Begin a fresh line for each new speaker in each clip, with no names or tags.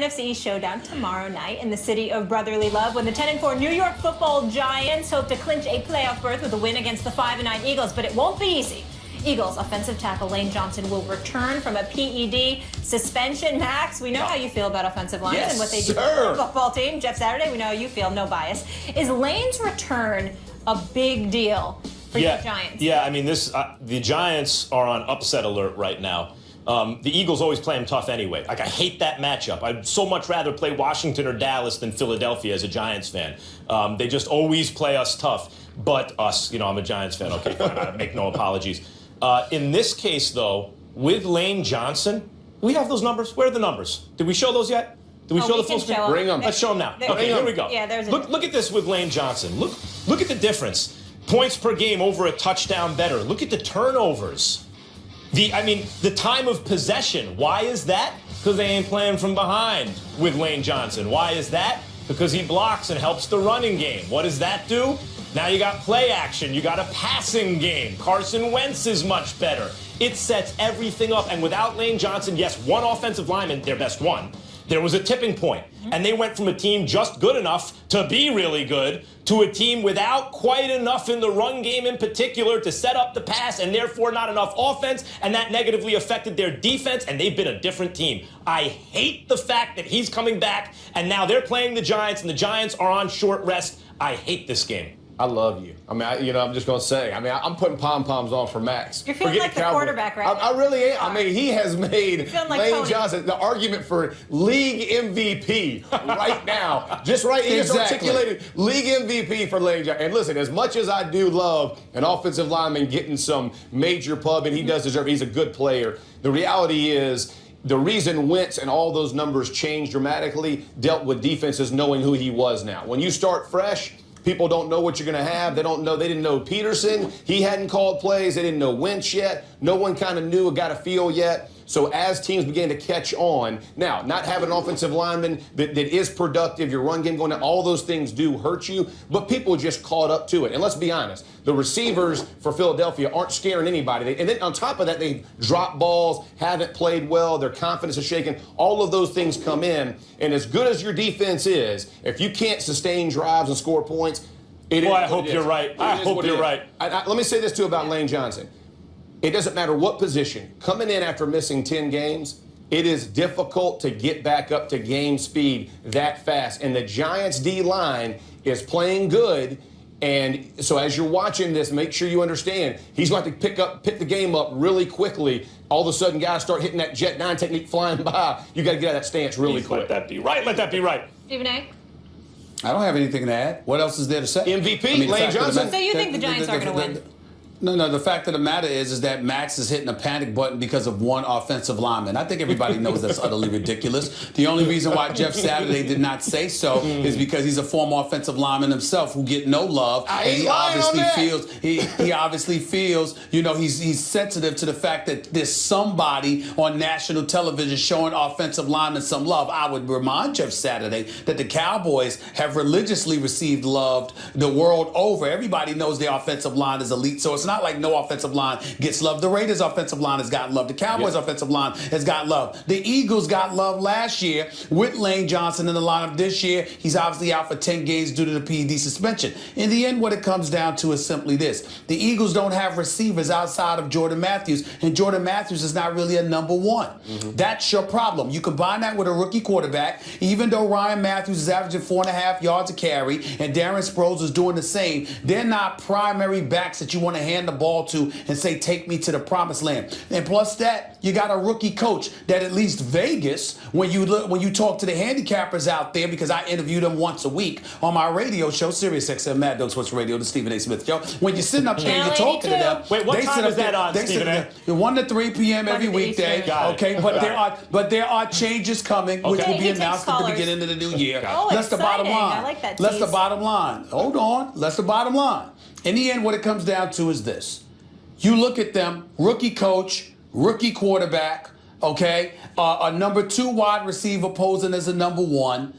NFC showdown tomorrow night in the city of brotherly love when the 10-4 New York Football Giants hope to clinch a playoff berth with a win against the 5-9 Eagles, but it won't be easy. Eagles offensive tackle Lane Johnson will return from a PED suspension. Max, we know how you feel about offensive lines and what they do for the football team. Jeff Saturday, we know how you feel, no bias. Is Lane's return a big deal for the Giants?
Yeah, I mean, the Giants are on upset alert right now. The Eagles always play them tough anyway. Like, I hate that matchup. I'd so much rather play Washington or Dallas than Philadelphia as a Giants fan. They just always play us tough. But us, I'm a Giants fan. Okay, fine, I make no apologies. In this case, though, with Lane Johnson, we have those numbers. Where are the numbers? Did we show those yet? Did we show the full screen?
Bring them.
Let's show them now. Okay, here we go.
Yeah, there's
look at this with Lane Johnson. Look at the difference. Points per game over a touchdown better. Look at the turnovers. The time of possession. Why is that? Because they ain't playing from behind with Lane Johnson. Why is that? Because he blocks and helps the running game. What does that do? Now you got play action. You got a passing game. Carson Wentz is much better. It sets everything up. And without Lane Johnson, yes, one offensive lineman, their best one, there was a tipping point. And they went from a team just good enough to be really good to a team without quite enough in the run game in particular to set up the pass and therefore not enough offense. And that negatively affected their defense. And they've been a different team. I hate the fact that he's coming back and now they're playing the Giants and the Giants are on short rest. I hate this game.
I love you. I mean, I'm just going to say, I'm putting pom-poms on for Max.
You're feeling like the quarterback right now.
I really am. I mean, he has made Lane Johnson the argument for league MVP right now. He just articulated league MVP for Lane Johnson. And listen, as much as I do love an offensive lineman getting some major pub, and he does deserve it, he's a good player, the reality is, the reason Wentz and all those numbers changed dramatically dealt with defenses knowing who he was now. When you start fresh, people don't know what you're going to have. They didn't know Peterson. He hadn't called plays. They didn't know Wentz yet. No one kind of knew or got a feel yet. So as teams began to catch on, now, not having an offensive lineman that is productive, your run game going down, all those things do hurt you, but people just caught up to it. And let's be honest, the receivers for Philadelphia aren't scaring anybody. And then on top of that, they drop balls, haven't played well, their confidence is shaken. All of those things come in. And as good as your defense is, if you can't sustain drives and score points, it is.
I hope you're right. I hope you're right.
Let me say this, too, about Lane Johnson. It doesn't matter what position. Coming in after missing 10 games, it is difficult to get back up to game speed that fast. And the Giants' D-line is playing good. And so as you're watching this, make sure you understand, he's going to pick the game up really quickly. All of a sudden, guys start hitting that Jet 9 technique flying by. You got to get out of that stance really quick.
Let that be right. Let that be right.
Stephen A.
I don't have anything to add. What else is there to say?
MVP, Lane Johnson.
So you think the Giants are going to win?
No, the fact of the matter is that Max is hitting a panic button because of one offensive lineman. I think everybody knows that's utterly ridiculous. The only reason why Jeff Saturday did not say so is because he's a former offensive lineman himself who get no love. He obviously feels, he's sensitive to the fact that there's somebody on national television showing offensive linemen some love. I would remind Jeff Saturday that the Cowboys have religiously received love the world over. Everybody knows their offensive line is elite, so it's not like no offensive line gets love. The Raiders' offensive line has gotten love. The Cowboys' offensive line has got love. The Eagles got love last year with Lane Johnson in the lineup this year. He's obviously out for 10 games due to the PED suspension. In the end, what it comes down to is simply this. The Eagles don't have receivers outside of Jordan Matthews, and Jordan Matthews is not really a number one. That's your problem. You combine that with a rookie quarterback, even though Ryan Matthews is averaging 4.5 yards a carry, and Darren Sproles is doing the same, they're not primary backs that you want to hand the ball to and say, take me to the promised land. And plus that, you got a rookie coach that at least Vegas, when you talk to the handicappers out there, because I interview them once a week on my radio show, Sirius XM Mad Dog Sports Radio, the Stephen A. Smith Show. When you're sitting up there and you're talking to them,
wait, what time is that on, Stephen A?
1 to 3 p.m. every weekday. Okay, but there are changes coming, which will be announced at the beginning of the new year.
That's the bottom line. I like that.
That's the bottom line. Hold on. That's the bottom line. In the end, what it comes down to is this. You look at them, rookie coach, rookie quarterback, okay, a number 2 wide receiver posing as a number 1.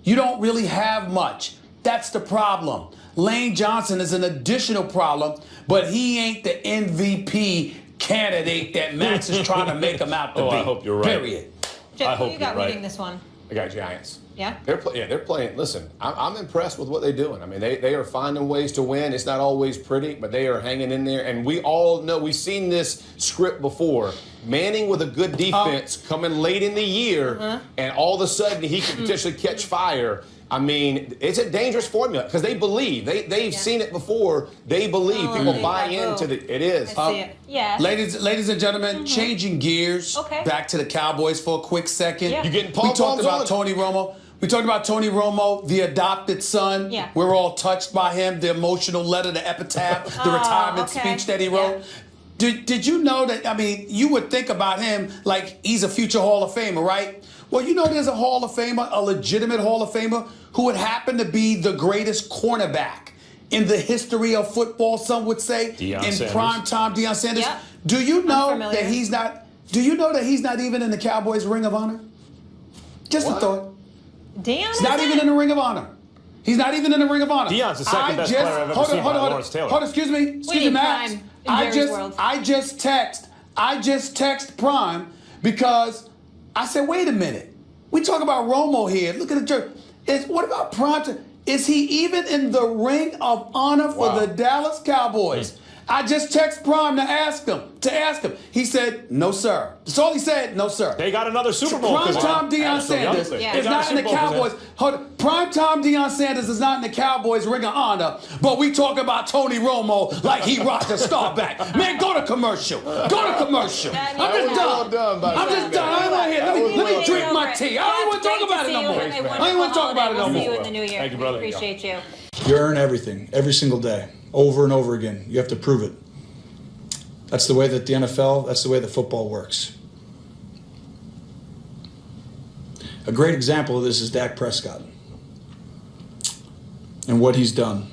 You don't really have much. That's the problem. Lane Johnson is an additional problem, but he ain't the MVP candidate that Max is trying to make him out to be.
I hope you're right.
Period.
Jeff, who you got winning this one?
I got Giants.
Yeah?
They're playing. Listen, I'm impressed with what they're doing. I mean, they are finding ways to win. It's not always pretty, but they are hanging in there. And we all know, we've seen this script before. Manning with a good defense coming late in the year, and all of a sudden he can potentially catch fire. I mean, it's a dangerous formula because they believe. They've seen it before. They believe. People buy into it is.
I see it. Yeah.
Ladies and gentlemen, changing gears back to the Cowboys for a quick second.
Yeah.
You getting
We talked about
on?
Tony Romo. We talked about Tony Romo, the adopted son.
Yeah.
We're all touched by him, the emotional letter, the epitaph, the retirement speech that he wrote.
Yeah.
Did you know that, I mean, you would think about him like he's a future Hall of Famer, right? Well, you know there's a Hall of Famer, a legitimate Hall of Famer, who would happen to be the greatest cornerback in the history of football, some would say. In prime time, Deion Sanders.
Yep.
Do you know that he's not even in the Cowboys Ring of Honor? Just a thought.
Deion
He's not even in the Ring of Honor. He's not even in the Ring of Honor.
Deion's the second best player I've ever seen behind Lawrence Taylor.
Hold on, excuse me, Max. I just text Prime because I said, wait a minute. We talk about Romo here. Look at the jerk. What about Prime? Is he even in the Ring of Honor for the Dallas Cowboys? I just text Prime to ask him. He said, no, sir. That's all he said, no, sir.
They got another Super Bowl.
Prime-time Deion Sanders is not in the Cowboys. Prime-time Deion Sanders is not in the Cowboys Ring of Honor, but we talk about Tony Romo like he rocked a star back. Man, go to commercial. I'm just done. I don't want to hear. Let me drink my tea. I don't want to talk about it no more. I don't want to talk about it no more.
See you in the new year.
Thank you, brother.
Appreciate you.
You earn everything, every single day, over and over again. You have to prove it. That's the way that the NFL, that's the way that football works. A great example of this is Dak Prescott and what he's done.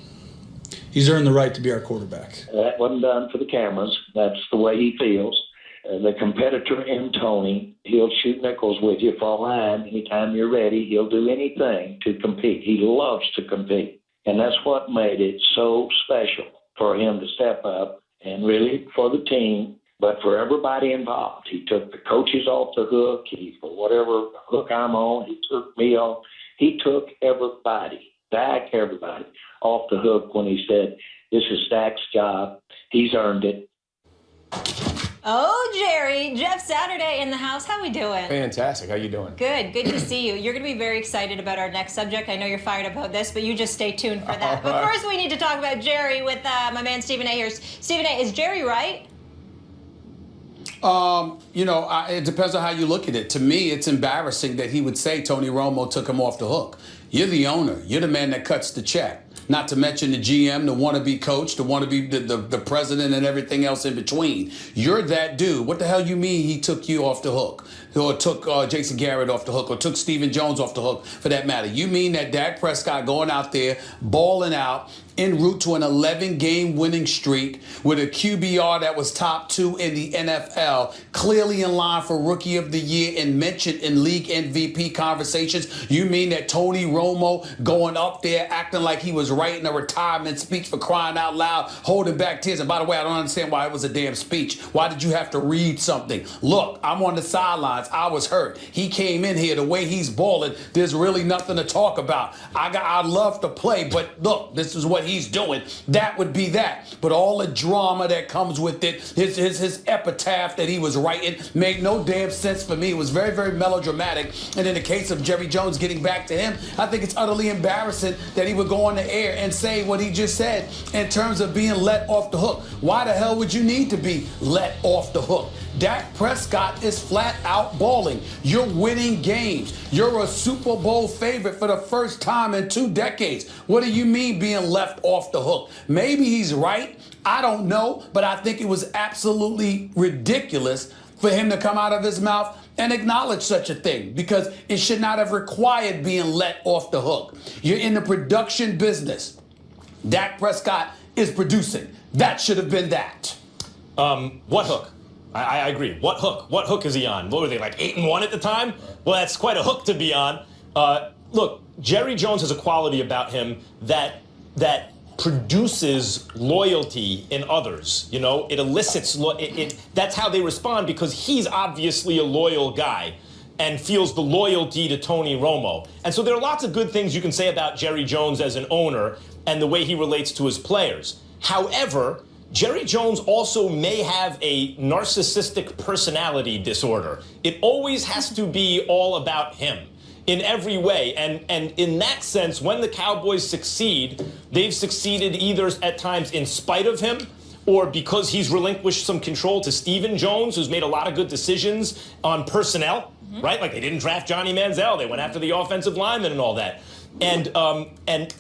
He's earned the right to be our quarterback.
That wasn't done for the cameras. That's the way he feels. The competitor in Tony, he'll shoot nickels with you for a line. Anytime you're ready, he'll do anything to compete. He loves to compete. And that's what made it so special for him to step up and really for the team, but for everybody involved. He took the coaches off the hook. For whatever hook I'm on, he took me off. He took everybody off the hook when he said, this is Dak's job. He's earned it.
Oh, Jerry, Jeff Saturday in the house. How we doing?
Fantastic. How you doing?
Good to see you. You're going to be very excited about our next subject. I know you're fired about this, but you just stay tuned for that. But first, we need to talk about Jerry with my man Stephen A. here. Stephen A., is Jerry right?
It depends on how you look at it. To me, it's embarrassing that he would say Tony Romo took him off the hook. You're the owner. You're the man that cuts the check. Not to mention the GM, the wannabe coach, the wannabe the president, and everything else in between. You're that dude. What the hell you mean he took you off the hook? Or took Jason Garrett off the hook, or took Stephen Jones off the hook, for that matter? You mean that Dak Prescott going out there, balling out, en route to an 11-game winning streak with a QBR that was top 2 in the NFL, clearly in line for Rookie of the Year and mentioned in league MVP conversations? You mean that Tony Romo going up there acting like he was writing a retirement speech, for crying out loud, holding back tears? And by the way, I don't understand why it was a damn speech. Why did you have to read something? Look, I'm on the sidelines. I was hurt. He came in here the way he's balling. There's really nothing to talk about. I'd love to play, but look, this is what he's doing. That would be that. But all the drama that comes with it, his epitaph that he was writing made no damn sense for me. It was very, very melodramatic. And in the case of Jerry Jones getting back to him, I think it's utterly embarrassing that he would go on the air and say what he just said in terms of being let off the hook. Why the hell would you need to be let off the hook? Dak Prescott is flat out balling. You're winning games. You're a Super Bowl favorite for the first time in 2 decades. What do you mean being left off the hook? Maybe he's right. I don't know. But I think it was absolutely ridiculous for him to come out of his mouth and acknowledge such a thing, because it should not have required being let off the hook. You're in the production business. Dak Prescott is producing. That should have been that.
What hook? I agree. What hook? What hook is he on? What were they, like 8-1 at the time? Well, that's quite a hook to be on. Look, Jerry Jones has a quality about him that produces loyalty in others. You know, it elicits. That's how they respond, because he's obviously a loyal guy. and feels the loyalty to Tony Romo. And so there are lots of good things you can say about Jerry Jones as an owner and the way he relates to his players. However, Jerry Jones also may have a narcissistic personality disorder. It always has to be all about him in every way. And in that sense, when the Cowboys succeed, they've succeeded either at times in spite of him or because he's relinquished some control to Stephen Jones, who's made a lot of good decisions on personnel, right? Like they didn't draft Johnny Manziel. They went after the offensive lineman and all that. And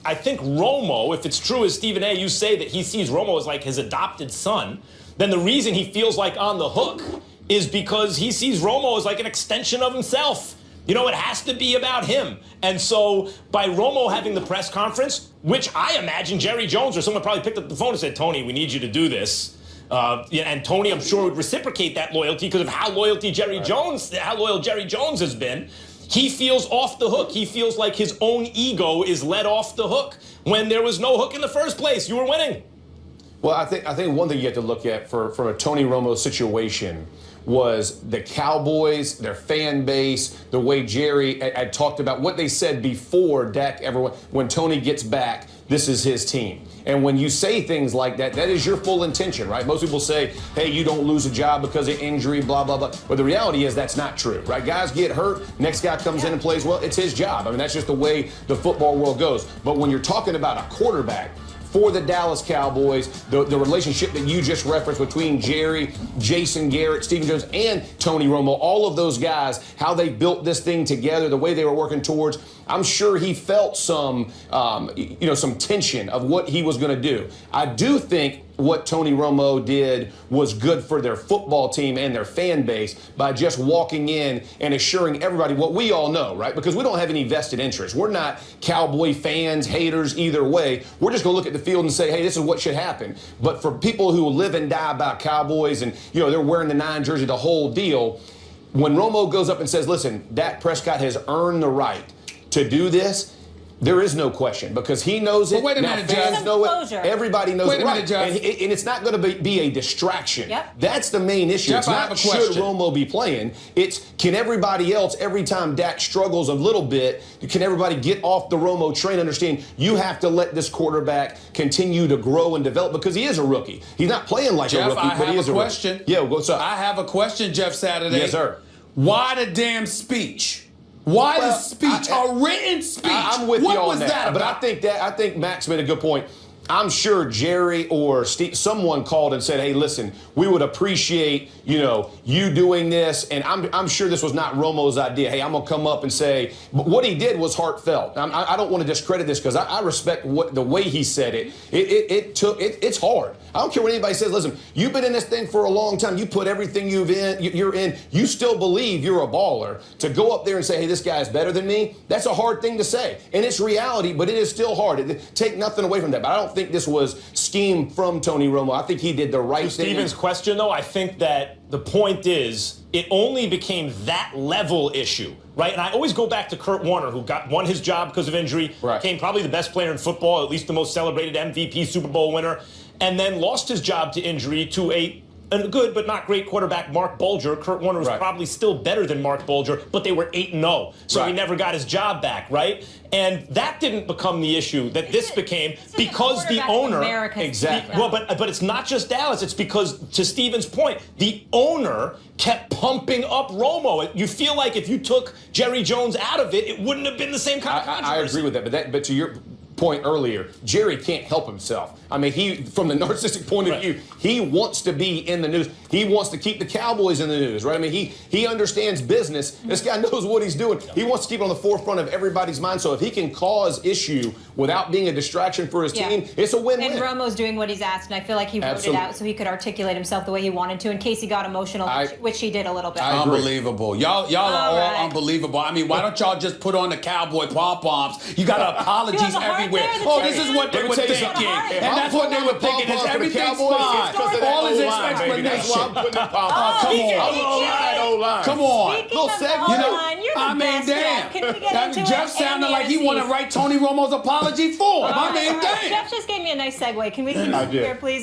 I think Romo, if it's true as Stephen A., you say that he sees Romo as like his adopted son, then the reason he feels like on the hook is because he sees Romo as like an extension of himself. You know, it has to be about him. And so by Romo having the press conference, which I imagine Jerry Jones or someone probably picked up the phone and said, Tony, we need you to do this. And Tony, I'm sure, would reciprocate that loyalty because of how loyal Jerry Jones has been. He feels off the hook. He feels like his own ego is let off the hook when there was no hook in the first place. You were winning.
Well, I think one thing you have to look at for a Tony Romo situation was the Cowboys, their fan base, the way Jerry had talked about what they said before Dak ever went. When Tony gets back, this is his team. And when you say things like that, that is your full intention, right? Most people say, hey, you don't lose a job because of injury, blah, blah, blah. But the reality is that's not true, right? Guys get hurt, next guy comes in and plays well, it's his job. I mean, that's just the way the football world goes. But when you're talking about a quarterback, for the Dallas Cowboys, the relationship that you just referenced between Jerry, Jason Garrett, Stephen Jones, and Tony Romo, all of those guys, how they built this thing together, the way they were working towards, I'm sure he felt some tension of what he was going to do. I do think what Tony Romo did was good for their football team and their fan base by just walking in and assuring everybody what we all know, right? Because we don't have any vested interest. We're not Cowboy fans, haters, either way. We're just going to look at the field and say, hey, this is what should happen. But for people who live and die about Cowboys and, they're wearing the 9 jersey, the whole deal, when Romo goes up and says, listen, Dak Prescott has earned the right to do this, there is no question because he knows it.
But wait a minute,
fans know it. Everybody knows it.
Wait a minute, Jeff.
And it's not going to be a distraction.
Yep.
That's the main issue.
Jeff,
it's not should Romo be playing. It's can everybody else, every time Dak struggles a little bit, can everybody get off the Romo train, understand you have to let this quarterback continue to grow and develop because he is a rookie. He's not playing like
Jeff,
a rookie, but he is a
question.
rookie. Yeah, what's up?
I have a question, Jeff Saturday.
Yes, sir.
Why the damn speech? Why the speech? A written speech.
I'm with you on
What was that
But
about?
I think Max made a good point. I'm sure Jerry or Steve, someone called and said, hey, listen, we would appreciate, you doing this. And I'm sure this was not Romo's idea. Hey, I'm going to come up and say, but what he did was heartfelt. I don't want to discredit this because I respect the way he said it. It's hard. I don't care what anybody says. Listen, you've been in this thing for a long time. You put everything you're in. You still believe you're a baller. To go up there and say, hey, this guy is better than me, that's a hard thing to say. And it's reality, but it is still hard. Take nothing away from that. But I don't think this was schemed from Tony Romo. I think he did the right thing.
Stephen's question, though, I think that the point is it only became that level issue, right? And I always go back to Kurt Warner, who won his job because of injury, became probably the best player in football, at least the most celebrated MVP Super Bowl winner, and then lost his job to injury to a good but not great quarterback, Mark Bulger. Kurt Warner was probably still better than Mark Bulger, but they were 8-0, so he never got his job back, right? And that didn't become the issue that this became because the owner.
Exactly.
Well, but it's not just Dallas. It's because, to Stephen's point, the owner kept pumping up Romo. You feel like if you took Jerry Jones out of it, it wouldn't have been the same kind of controversy.
I agree with that, but to your point earlier, Jerry can't help himself. I mean, he, from the narcissistic point of view, he wants to be in the news. He wants to keep the Cowboys in the news, right? I mean, he understands business. This guy knows what he's doing. He wants to keep it on the forefront of everybody's mind. So if he can cause issue without being a distraction for his team, it's a win-win.
And Romo's doing what he's asked, and I feel like he wrote it out so he could articulate himself the way he wanted to in case he got emotional, which he did a little bit.
Unbelievable. Y'all are all unbelievable. I mean, why don't y'all just put on the Cowboy pom-poms? You got apologies everywhere. Oh, this is what they were thinking. And that's what they were thinking. Is everything's fine. All his explanation. Come on.
Little segment.
I mean, damn. Jeff sounded like he wanted to write Tony Romo's apology for him. I mean, damn.
Jeff just gave me a nice segue. Can we keep it here, please?